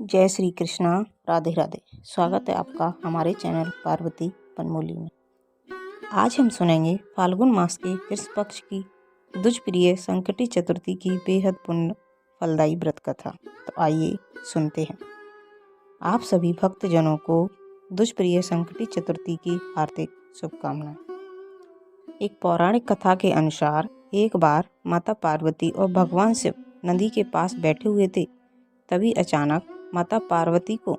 जय श्री कृष्णा। राधे राधे। स्वागत है आपका हमारे चैनल पार्वती पनमोली में। आज हम सुनेंगे फाल्गुन मास के कृष्ण पक्ष की दुज-प्रिय संकटी चतुर्थी की बेहद पुण्य फलदायी व्रत कथा। तो आइए सुनते हैं। आप सभी भक्तजनों को दुज-प्रिय संकटी चतुर्थी की हार्दिक शुभकामनाएं। एक पौराणिक कथा के अनुसार एक बार माता पार्वती और भगवान शिव नदी के पास बैठे हुए थे। तभी अचानक माता पार्वती को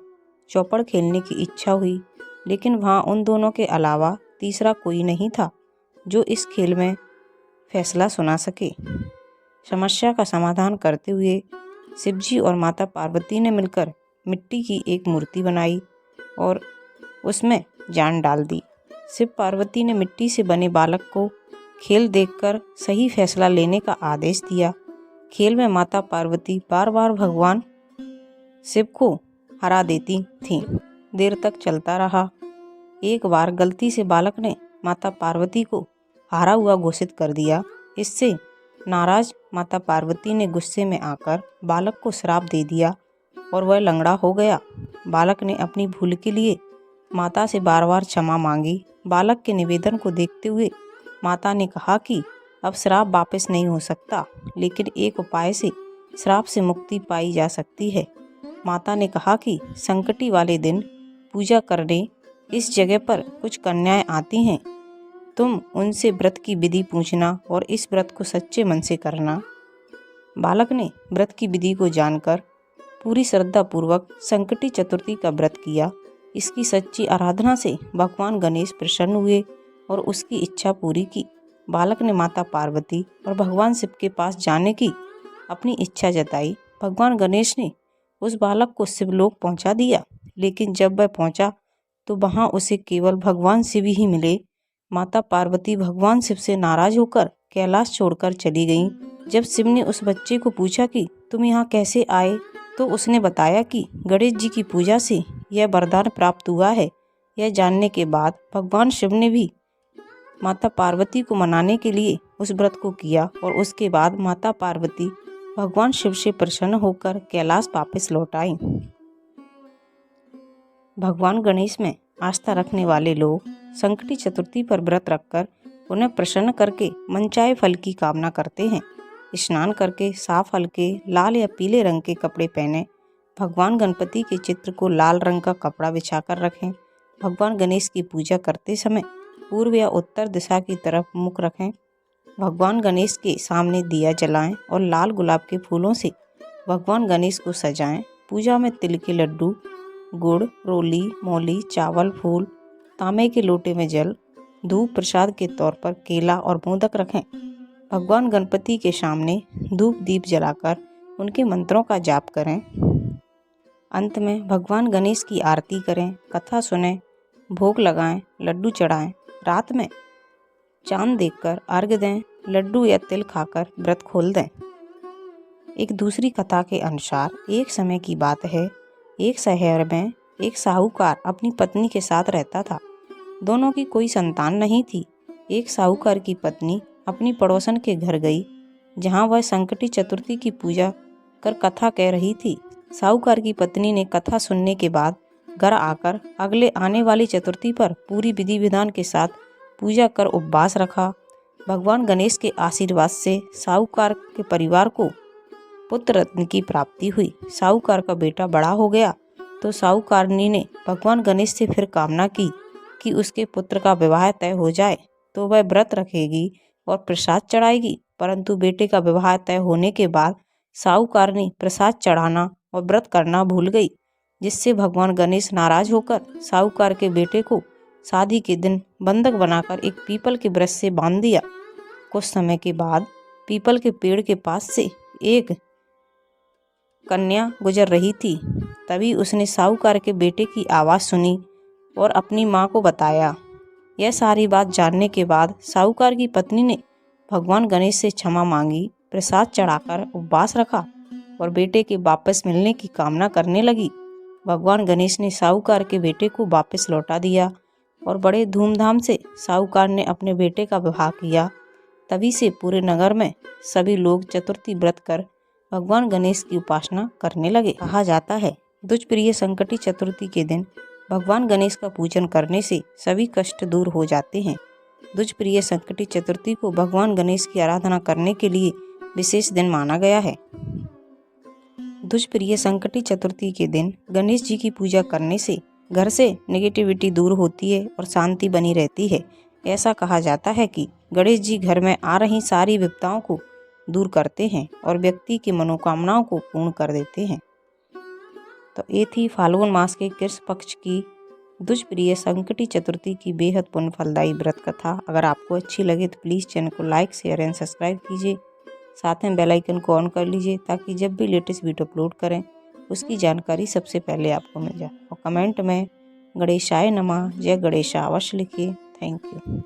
चौपड़ खेलने की इच्छा हुई, लेकिन वहाँ उन दोनों के अलावा तीसरा कोई नहीं था जो इस खेल में फैसला सुना सके। समस्या का समाधान करते हुए शिवजी और माता पार्वती ने मिलकर मिट्टी की एक मूर्ति बनाई और उसमें जान डाल दी। शिव पार्वती ने मिट्टी से बने बालक को खेल देखकर सही फैसला लेने का आदेश दिया। खेल में माता पार्वती बार बार भगवान शिव को हरा देती थीं। देर तक चलता रहा। एक बार गलती से बालक ने माता पार्वती को हारा हुआ घोषित कर दिया। इससे नाराज माता पार्वती ने गुस्से में आकर बालक को श्राप दे दिया और वह लंगड़ा हो गया। बालक ने अपनी भूल के लिए माता से बार बार क्षमा मांगी। बालक के निवेदन को देखते हुए माता ने कहा कि अब श्राप वापस नहीं हो सकता, लेकिन एक उपाय से श्राप से मुक्ति पाई जा सकती है। माता ने कहा कि संकटी वाले दिन पूजा करने इस जगह पर कुछ कन्याएं आती हैं। तुम उनसे व्रत की विधि पूछना और इस व्रत को सच्चे मन से करना। बालक ने व्रत की विधि को जानकर पूरी श्रद्धा पूर्वक संकटी चतुर्थी का व्रत किया। इसकी सच्ची आराधना से भगवान गणेश प्रसन्न हुए और उसकी इच्छा पूरी की। बालक ने माता पार्वती और भगवान शिव के पास जाने की अपनी इच्छा जताई। भगवान गणेश ने उस बालक को शिवलोक पहुंचा दिया, लेकिन जब वह पहुंचा तो वहां उसे केवल भगवान शिव ही मिले। माता पार्वती भगवान शिव से नाराज होकर कैलाश छोड़कर चली गईं। जब शिव ने उस बच्चे को पूछा कि तुम यहाँ कैसे आए, तो उसने बताया कि गणेश जी की पूजा से यह वरदान प्राप्त हुआ है। यह जानने के बाद भगवान शिव ने भी माता पार्वती को मनाने के लिए उस व्रत को किया और उसके बाद माता पार्वती भगवान शिव से प्रसन्न होकर कैलाश वापस लौट आई। भगवान गणेश में आस्था रखने वाले लोग संकटी चतुर्थी पर व्रत रखकर उन्हें प्रसन्न करके मनचाहे फल की कामना करते हैं। स्नान करके साफ हल्के लाल या पीले रंग के कपड़े पहने। भगवान गणपति के चित्र को लाल रंग का कपड़ा बिछाकर रखें। भगवान गणेश की पूजा करते समय पूर्व या उत्तर दिशा की तरफ मुख रखें। भगवान गणेश के सामने दिया जलाएं और लाल गुलाब के फूलों से भगवान गणेश को सजाएं। पूजा में तिल के लड्डू, गुड़, रोली, मौली, चावल, फूल, तांबे के लोटे में जल, धूप प्रसाद के तौर पर केला और मोदक रखें। भगवान गणपति के सामने धूप दीप जलाकर उनके मंत्रों का जाप करें। अंत में भगवान गणेश की आरती करें, कथा सुनें, भोग लगाएं, लड्डू चढ़ाएं। रात में चांद देखकर अर्घ्य दें, लड्डू या तिल खाकर व्रत खोल दें। एक दूसरी कथा के अनुसार एक समय की बात है, एक शहर में एक साहूकार अपनी पत्नी के साथ रहता था। दोनों की कोई संतान नहीं थी। एक साहूकार की पत्नी अपनी पड़ोसन के घर गई, जहां वह संकटी चतुर्थी की पूजा कर कथा कह रही थी। साहूकार की पत्नी ने कथा सुनने के बाद घर आकर अगले आने वाली चतुर्थी पर पूरी विधि विधान के साथ पूजा कर उपवास रखा। भगवान गणेश के आशीर्वाद से साहूकार के परिवार को पुत्र रत्न की प्राप्ति हुई। साहूकार का बेटा बड़ा हो गया तो साहूकारनी ने भगवान गणेश से फिर कामना की कि उसके पुत्र का विवाह तय हो जाए तो वह व्रत रखेगी और प्रसाद चढ़ाएगी। परंतु बेटे का विवाह तय होने के बाद साहूकारनी प्रसाद चढ़ाना और व्रत करना भूल गई, जिससे भगवान गणेश नाराज होकर साहूकार के बेटे को शादी के दिन बंधक बनाकर एक पीपल के वृक्ष से बांध दिया। कुछ समय के बाद पीपल के पेड़ के पास से एक कन्या गुजर रही थी। तभी उसने साहूकार के बेटे की आवाज़ सुनी और अपनी माँ को बताया। यह सारी बात जानने के बाद साहूकार की पत्नी ने भगवान गणेश से क्षमा मांगी, प्रसाद चढ़ाकर उपवास रखा और बेटे के वापस मिलने की कामना करने लगी। भगवान गणेश ने साहूकार के बेटे को वापस लौटा दिया और बड़े धूमधाम से साहूकार ने अपने बेटे का विवाह किया। तभी से पूरे नगर में सभी लोग चतुर्थी व्रत कर भगवान गणेश की उपासना करने लगे। कहा जाता है दुष्प्रिय संकटी चतुर्थी के दिन भगवान गणेश का पूजन करने से सभी कष्ट दूर हो जाते हैं। दुष्प्रिय संकटी चतुर्थी को भगवान गणेश की आराधना करने के लिए विशेष दिन माना गया है। दुष्प्रिय संकटी चतुर्थी के दिन गणेश जी की पूजा करने से घर से नेगेटिविटी दूर होती है और शांति बनी रहती है। ऐसा कहा जाता है कि गणेश जी घर में आ रही सारी विपदाओं को दूर करते हैं और व्यक्ति की मनोकामनाओं को पूर्ण कर देते हैं। तो ये थी फाल्गुन मास के कृष्ण पक्ष की दुष्प्रिय संकटी चतुर्थी की बेहद पुण्य फलदायी व्रत कथा। अगर आपको अच्छी लगे तो प्लीज़ चैनल को लाइक, शेयर एंड सब्सक्राइब कीजिए। साथ में बेल आइकन को ऑन कर लीजिए ताकि जब भी लेटेस्ट वीडियो अपलोड करें उसकी जानकारी सबसे पहले आपको मिल जाए। और कमेंट में गणेशाय नमः, जय गणेश अवश्य लिखिए। Thank you.